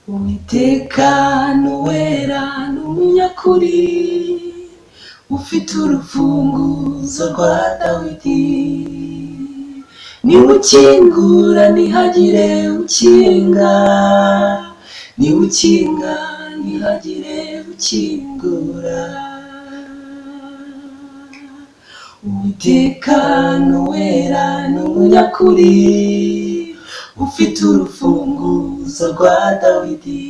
Umutekano wera n'umunyakuri ufite urufunguzo rwa Dawidi, niwe ukingura ntihagire ukinga, niwe ukinga ntihagire ukingura. Umutekano wera n'umunyakuri ufite urufunguzo rwa Dawidi,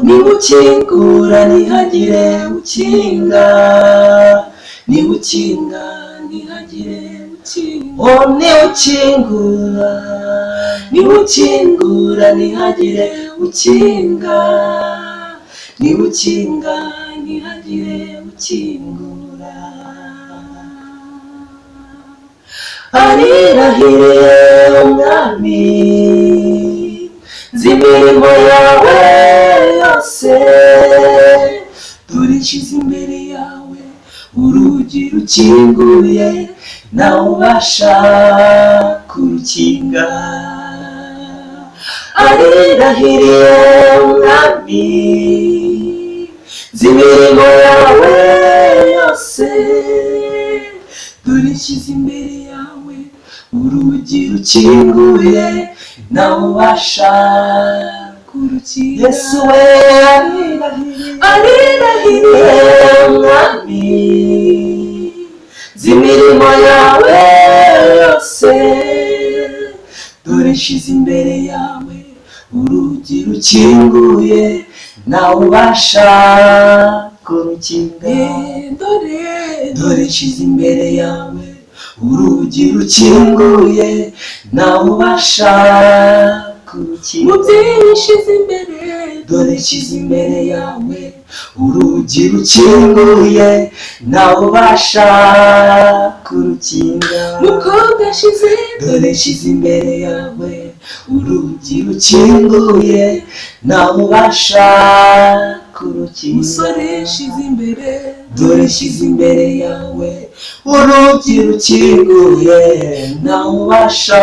niwe ukingura ntihagire ukinga, niwe ukinga ntihagire ukinga. Oh, niwe ukingura, niwe ukingura ntihagire ukinga, niwe ukinga ntihagire ukingura. Arirahiriye umwami nzi imirimo yawe yose, dore nshize imbere yawe urugi rukinguye nawe ubasha kurukinga. Arirahiriye umwami nzi imirimo yawe yose, dore nshyize imbere yawe urugi rukinguye nawe ubasha kurukinga. Yesu we arirahiriye umwami nzi imirimo yawe yose, dore nshyize imbere yawe urugi rukinguye nawe ubasha kurukinga. Dore nshyize imbere yawe urugi rukinguye nawe ubasha kurukinga. Mubyeyi nshyize imbere, dore nshyize imbere yawe urugi rukinguye nawe ubasha kurukinga. Mukobwa nshyize, dore nshyize imbere yawe urugi rukinguye nawe ubasha kurukinga. Musore nshyize imbere, dore nshyize imbere yawe urugi rukinguye nawe ubasha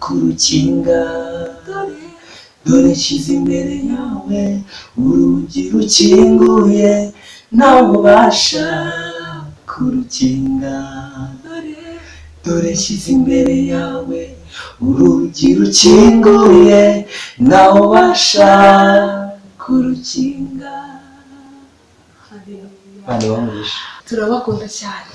kurukinga. Dore nshyize imbere yawe urugi rukinguye nawe ubasha kurukinga. Dore nshyize imbere yawe urugi rukinguye nawe ubasha kurukinga. Turabakunda cyane.